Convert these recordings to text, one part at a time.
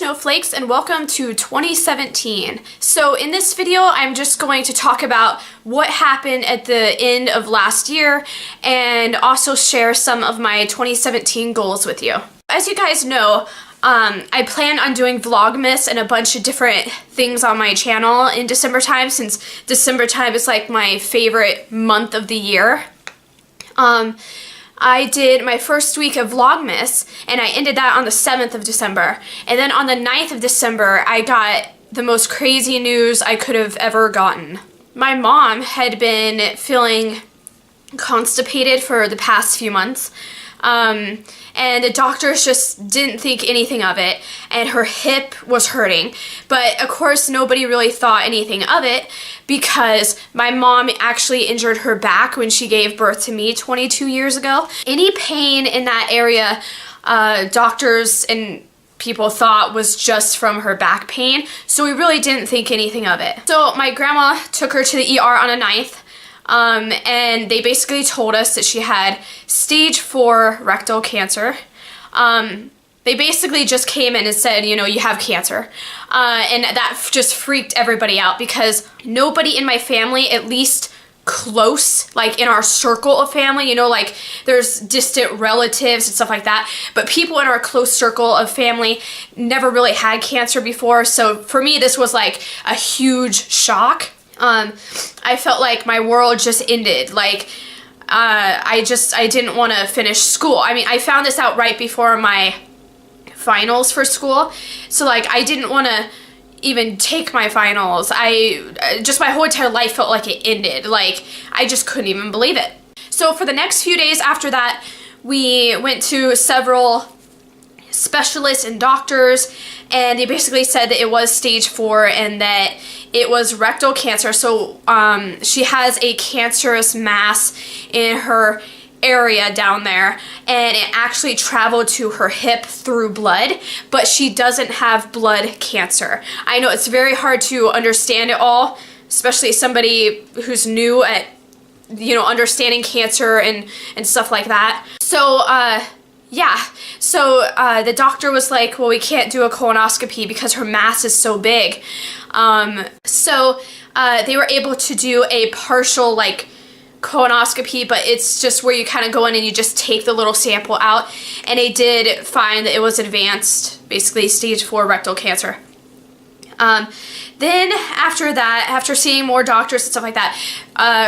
Snowflakes, and welcome to 2017. So in this video I'm just going to talk about what happened at the end of last year and also share some of my 2017 goals with you. As you guys know, I plan on doing Vlogmas and a bunch of different things on my channel in December time, since December time is like my favorite month of the year. I did my first week of Vlogmas, and I ended that on the 7th of December. And then on the 9th of December, I got the most crazy news I could have ever gotten. My mom had been feeling constipated for the past few months, and the doctors just didn't think anything of it, and her hip was hurting. But of course nobody really thought anything of it because my mom actually injured her back when she gave birth to me 22 years ago. Any pain in that area, doctors and people thought was just from her back pain, so we really didn't think anything of it. So my grandma took her to the ER on the 9th. And they basically told us that she had stage 4 rectal cancer. They basically just came in and said, you know, you have cancer. And that just freaked everybody out because nobody in my family, at least close, like in our circle of family, you know, like there's distant relatives and stuff like that, but people in our close circle of family never really had cancer before. So for me, this was like a huge shock. I felt like my world just ended. Like, I didn't want to finish school. I mean, I found this out right before my finals for school. So like, I didn't want to even take my finals. Just my whole entire life felt like it ended. Like, I just couldn't even believe it. So for the next few days after that, we went to several specialists and doctors, and they basically said that it was stage 4 and that it was rectal cancer. So she has a cancerous mass in her area down there, and it actually traveled to her hip through blood, but she doesn't have blood cancer. I know it's very hard to understand it all, especially somebody who's new at, you know, understanding cancer and stuff like that. So yeah, so the doctor was like, well, we can't do a colonoscopy because her mass is so big. So they were able to do a partial, like, colonoscopy, but it's just where you kind of go in and you just take the little sample out, and they did find that it was advanced, basically stage 4 rectal cancer. Then after that, after seeing more doctors and stuff like that,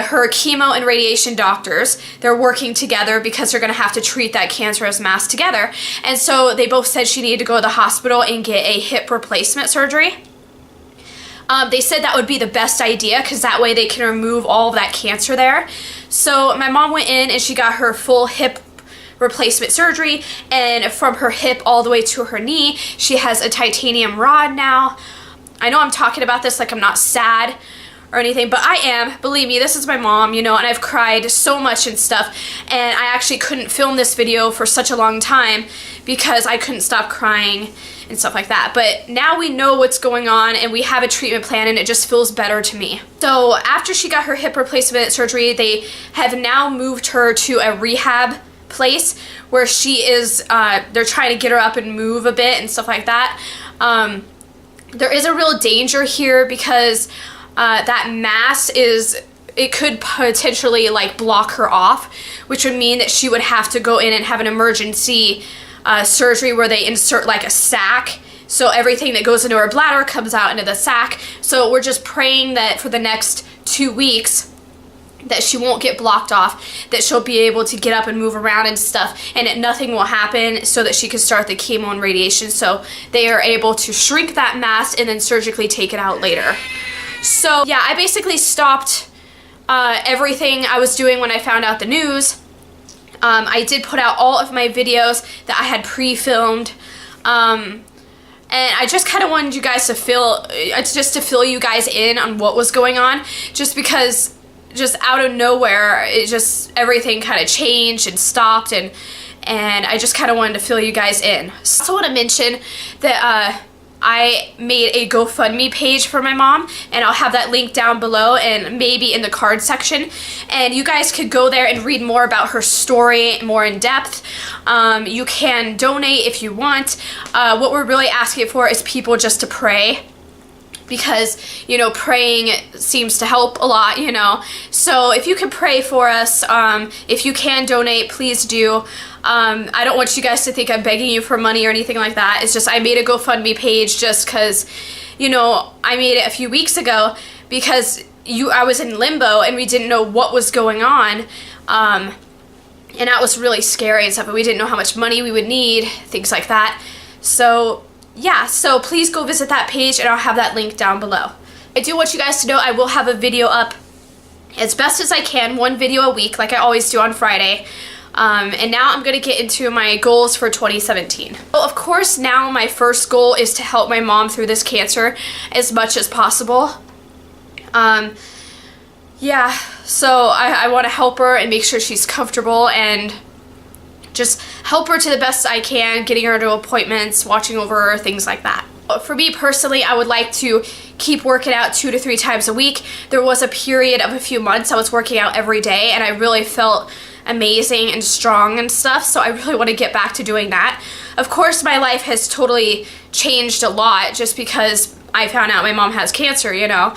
her chemo and radiation doctors, they're working together because they're going to have to treat that cancerous mass together. And so they both said she needed to go to the hospital and get a hip replacement surgery. They said that would be the best idea because that way they can remove all of that cancer there. So my mom went in and she got her full hip replacement surgery, and from her hip all the way to her knee, she has a titanium rod now. I know I'm talking about this like I'm not sad or anything, but I am. Believe me, this is my mom, you know, and I've cried so much and stuff, and I actually couldn't film this video for such a long time because I couldn't stop crying and stuff like that. But now we know what's going on and we have a treatment plan, and it just feels better to me. So after she got her hip replacement surgery, they have now moved her to a rehab place where she is, they're trying to get her up and move a bit and stuff like that. There is a real danger here because that mass it could potentially like block her off, which would mean that she would have to go in and have an emergency surgery where they insert like a sac, so everything that goes into her bladder comes out into the sac. So we're just praying that for the next 2 weeks that she won't get blocked off, that she'll be able to get up and move around and stuff, and that nothing will happen, so that she can start the chemo and radiation, so they are able to shrink that mass and then surgically take it out later. So yeah, I basically stopped everything I was doing when I found out the news. I did put out all of my videos that I had pre-filmed, and I just kind of wanted you guys to fill you guys in on what was going on, just because just out of nowhere, everything kind of changed and stopped, and I just kind of wanted to fill you guys in. So I also want to mention that I made a GoFundMe page for my mom, and I'll have that link down below and maybe in the card section. And you guys could go there and read more about her story, more in depth. You can donate if you want. What we're really asking for is people just to pray, because, you know, praying seems to help a lot, you know. So if you can pray for us, if you can donate, please do. I don't want you guys to think I'm begging you for money or anything like that. It's just I made a GoFundMe page just because, you know, I made it a few weeks ago because I was in limbo and we didn't know what was going on. And that was really scary and stuff, but we didn't know how much money we would need, things like that. So yeah, so please go visit that page and I'll have that link down below. I do want you guys to know I will have a video up as best as I can, one video a week like I always do on Friday. And now I'm going to get into my goals for 2017. Well, of course, now my first goal is to help my mom through this cancer as much as possible. Yeah, so I want to help her and make sure she's comfortable and just help her to the best I can, getting her to appointments, watching over her, things like that. For me personally, I would like to keep working out 2 to 3 times a week. There was a period of a few months I was working out every day and I really felt amazing and strong and stuff, so I really want to get back to doing that. Of course, my life has totally changed a lot just because I found out my mom has cancer, you know.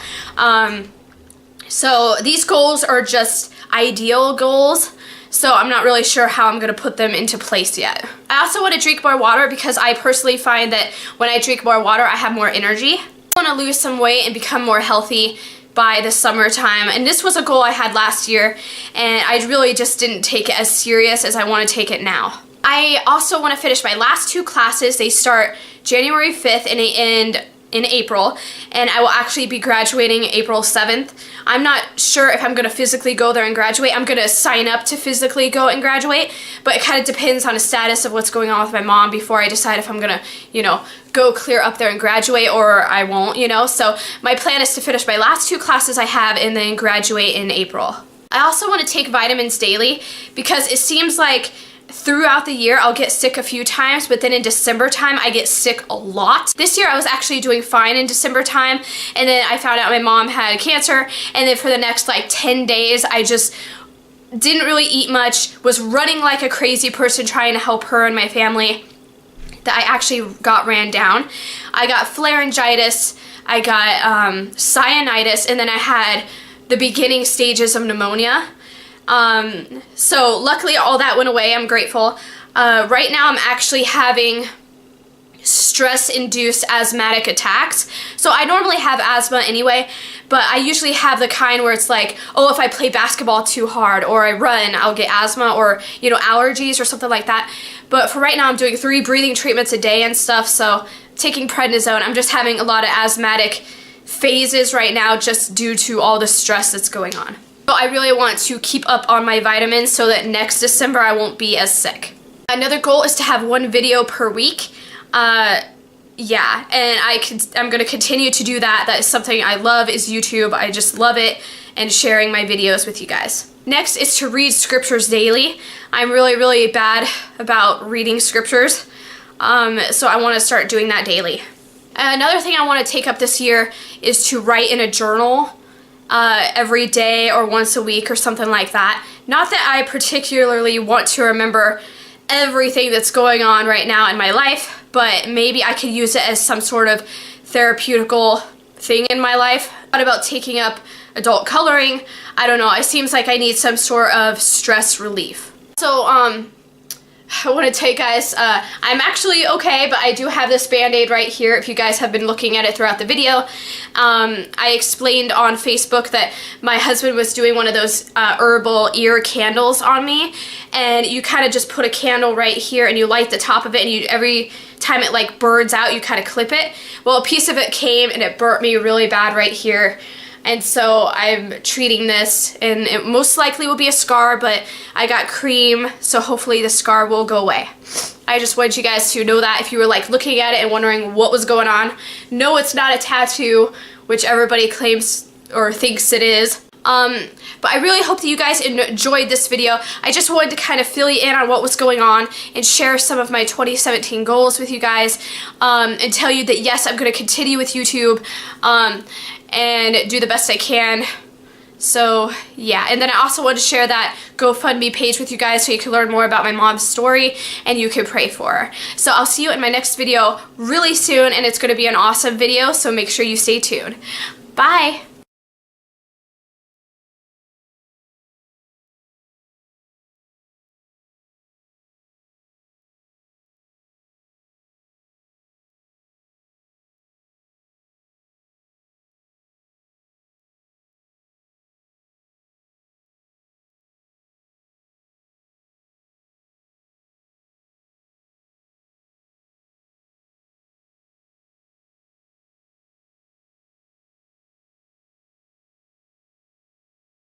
So these goals are just ideal goals, so I'm not really sure how I'm going to put them into place yet. I also want to drink more water because I personally find that when I drink more water, I have more energy. I want to lose some weight and become more healthy by the summertime, and this was a goal I had last year, and I really just didn't take it as serious as I want to take it now. I also want to finish my last 2 classes. They start January 5th and they end in April, and I will actually be graduating April 7th. I'm not sure if I'm going to physically go there and graduate. I'm going to sign up to physically go and graduate, but it kind of depends on the status of what's going on with my mom before I decide if I'm going to, you know, go clear up there and graduate or I won't, you know. So my plan is to finish my last 2 classes I have and then graduate in April. I also want to take vitamins daily because it seems like throughout the year I'll get sick a few times, but then in December time I get sick a lot. This year I was actually doing fine in December time, and then I found out my mom had cancer, and then for the next like 10 days I just didn't really eat much, was running like a crazy person trying to help her and my family, that I actually got ran down. I got pharyngitis, I got sinusitis, and then I had the beginning stages of pneumonia. So luckily all that went away. I'm grateful. Right now I'm actually having stress-induced asthmatic attacks. So I normally have asthma anyway, but I usually have the kind where it's like, oh, if I play basketball too hard or I run, I'll get asthma, or, you know, allergies or something like that. But for right now I'm doing 3 breathing treatments a day and stuff, so taking prednisone. I'm just having a lot of asthmatic phases right now just due to all the stress that's going on. So I really want to keep up on my vitamins so that next December I won't be as sick. Another goal is to have 1 video per week. Yeah, and I'm going to continue to do that. That is something I love, is YouTube. I just love it, and sharing my videos with you guys. Next is to read scriptures daily. I'm really, really bad about reading scriptures, so I want to start doing that daily. Another thing I want to take up this year is to write in a journal every day or once a week or something like that. Not that I particularly want to remember everything that's going on right now in my life, but maybe I could use it as some sort of therapeutical thing in my life. What about taking up adult coloring? I don't know, it seems like I need some sort of stress relief. So I want to tell you guys, I'm actually okay, but I do have this band-aid right here if you guys have been looking at it throughout the video. I explained on Facebook that my husband was doing one of those herbal ear candles on me, and you kind of just put a candle right here and you light the top of it, and you, every time it like burns out, you kind of clip it. Well, a piece of it came and it burnt me really bad right here. And so I'm treating this, and it most likely will be a scar, but I got cream, so hopefully the scar will go away. I just wanted you guys to know that if you were like looking at it and wondering what was going on. No, it's not a tattoo, which everybody claims or thinks it is. But I really hope that you guys enjoyed this video. I just wanted to kind of fill you in on what was going on and share some of my 2017 goals with you guys, and tell you that yes, I'm going to continue with YouTube and do the best I can. So yeah, and then I also want to share that GoFundMe page with you guys so you can learn more about my mom's story and you can pray for her. So I'll see you in my next video really soon, and it's going to be an awesome video, so make sure you stay tuned. Bye!